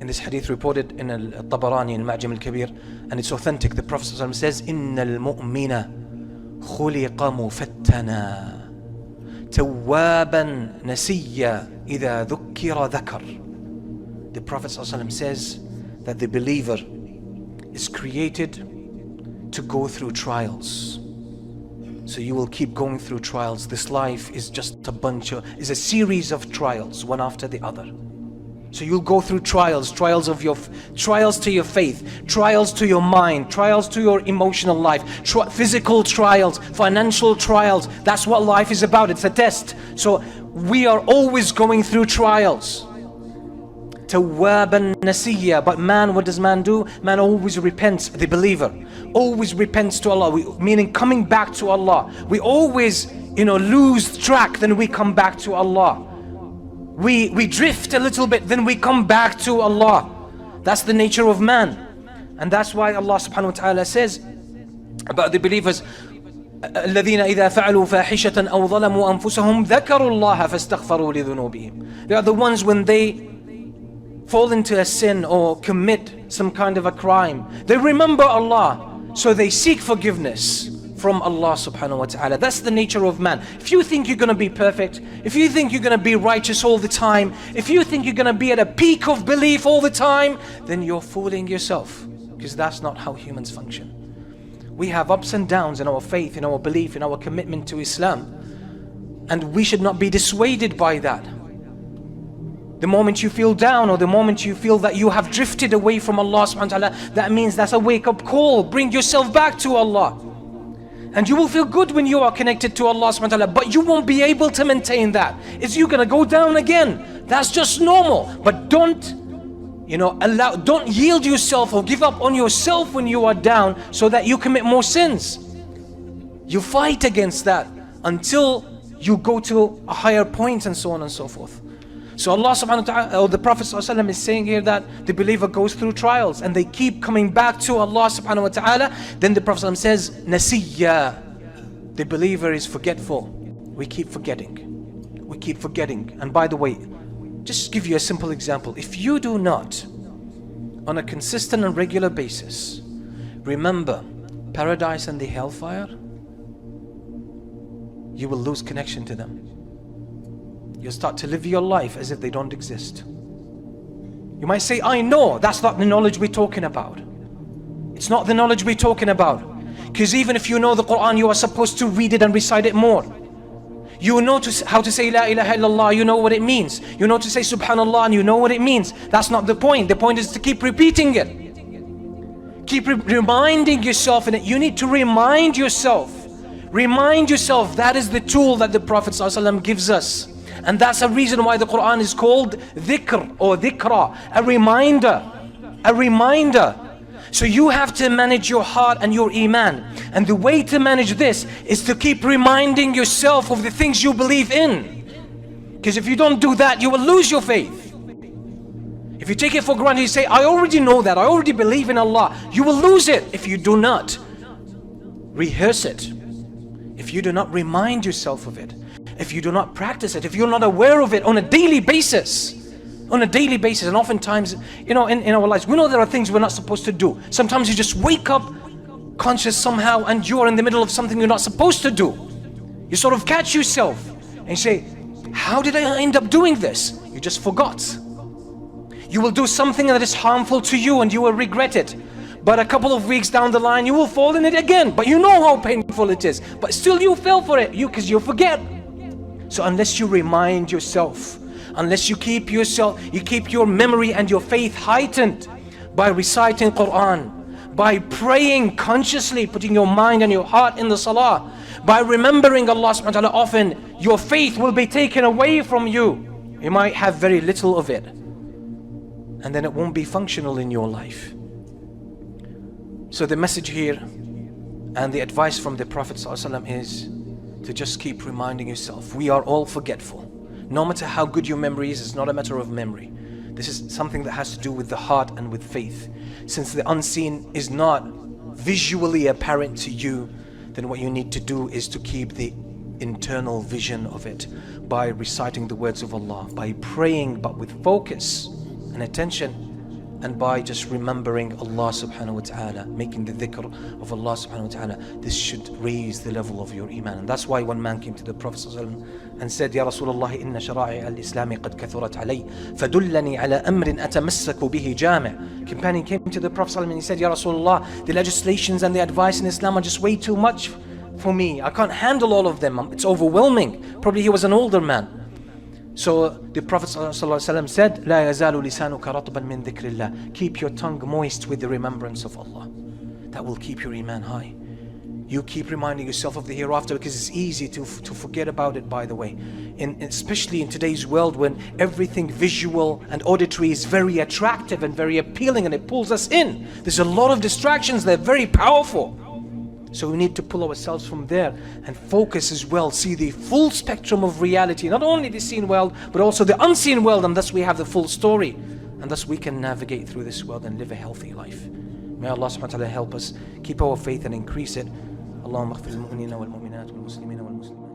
in this hadith reported in Al-Tabarani in Al-Ma'jam Al-Kabir, and it's authentic. The Prophet ﷺ says, إِنَّ الْمُؤْمِنَ خُلِقَ مُفَتَّنًا تَوَّابًا نَسِيًّا إِذَا ذُكِّرَ ذَكَرَ. The Prophet ﷺ says that the believer is created to go through trials. So you will keep going through trials. This life is just is a series of trials, one after the other. So you'll go through trials trials to your faith, trials to your mind, trials to your emotional life, physical trials, financial trials. That's what life is about. It's a test. So we are always going through trials. Tawwaban nasiya. But man, what does man do? Man always repents. The believer always repents to Allah, meaning coming back to Allah. We always, lose track, then we come back to Allah. We drift a little bit, then we come back to Allah. That's the nature of man. And that's why Allah subhanahu wa ta'ala says about the believers, الذين إذا فعلوا فاحشة أو ظلموا أنفسهم ذكروا الله فاستغفروا لذنوبهم. They are the ones when they fall into a sin or commit some kind of a crime, they remember Allah, so they seek forgiveness from Allah subhanahu wa ta'ala. That's the nature of man. If you think you're going to be perfect, if you think you're going to be righteous all the time, if you think you're going to be at a peak of belief all the time, then you're fooling yourself, because that's not how humans function. We have ups and downs in our faith, in our belief, in our commitment to Islam, and we should not be dissuaded by that. The moment you feel down, or the moment you feel that you have drifted away from Allah subhanahu wa ta'ala, that means that's a wake-up call. Bring yourself back to Allah. And you will feel good when you are connected to Allah subhanahu wa ta'ala, but you won't be able to maintain that. You're gonna go down again. That's just normal. But don't yield yourself or give up on yourself when you are down so that you commit more sins. You fight against that until you go to a higher point, and so on and so forth. So Allah subhanahu wa ta'ala, or the Prophet sallallahu alaihi wasallam, is saying here that the believer goes through trials and they keep coming back to Allah subhanahu wa ta'ala. Then the Prophet sallallahu alaihi wasallam says, Nasiya. The believer is forgetful. We keep forgetting. We keep forgetting. And by the way, just give you a simple example. If you do not, on a consistent and regular basis, remember paradise and the hellfire, you will lose connection to them. You'll start to live your life as if they don't exist. You might say, I know. That's not the knowledge we're talking about. It's not the knowledge we're talking about. Because even if you know the Quran, you are supposed to read it and recite it more. You know how to say La ilaha illallah, you know what it means. You know to say Subhanallah, and you know what it means. That's not the point. The point is to keep repeating it. Keep reminding yourself in it. You need to remind yourself. Remind yourself. That is the tool that the Prophet ﷺ gives us. And that's a reason why the Quran is called dhikr or dhikra, a reminder, a reminder. So you have to manage your heart and your iman. And the way to manage this is to keep reminding yourself of the things you believe in. Because if you don't do that, you will lose your faith. If you take it for granted, you say, I already know that, I already believe in Allah, you will lose it if you do not rehearse it, if you do not remind yourself of it, if you do not practice it, if you're not aware of it on a daily basis. On a daily basis. And oftentimes, in our lives, we know there are things we're not supposed to do. Sometimes you just wake up conscious somehow and you're in the middle of something you're not supposed to do. You sort of catch yourself and you say, how did I end up doing this? You just forgot. You will do something that is harmful to you and you will regret it. But a couple of weeks down the line, you will fall in it again. But you know how painful it is. But still you fell for it, because you forget. So unless you remind yourself, unless you keep your memory and your faith heightened by reciting Quran, by praying consciously, putting your mind and your heart in the salah, by remembering Allah subhanahu wa ta'ala often, your faith will be taken away from you. You might have very little of it, and then it won't be functional in your life. So the message here and the advice from the Prophet ﷺ is to just keep reminding yourself. We are all forgetful. No matter how good your memory is, it's not a matter of memory. This is something that has to do with the heart and with faith. Since the unseen is not visually apparent to you, then what you need to do is to keep the internal vision of it by reciting the words of Allah, by praying but with focus and attention, and by just remembering Allah subhanahu wa ta'ala, making the dhikr of Allah subhanahu wa ta'ala, this should raise the level of your iman. And that's why one man came to the Prophet and said, Ya Rasulullah, inna shara'i al-Islami qad kathurat alay, fadullani ala amrin atamassaku bihi jami'. Companion came to the Prophet and he said, Ya Rasulullah, the legislations and the advice in Islam are just way too much for me. I can't handle all of them. It's overwhelming. Probably he was an older man. So the Prophet ﷺ said, لا يزال لسانك رطبا من ذكر الله. Keep your tongue moist with the remembrance of Allah. That will keep your iman high. You keep reminding yourself of the hereafter, because it's easy to forget about it, by the way. Especially in today's world when everything visual and auditory is very attractive and very appealing, and it pulls us in. There's a lot of distractions. They're very powerful. So we need to pull ourselves from there and focus as well, see the full spectrum of reality, not only the seen world, but also the unseen world, and thus we have the full story. And thus we can navigate through this world and live a healthy life. May Allah subhanahu wa ta'ala help us keep our faith and increase it. Allahumma aghfir lil mu'minina wal mu'minat wal muslimina wal muslimat.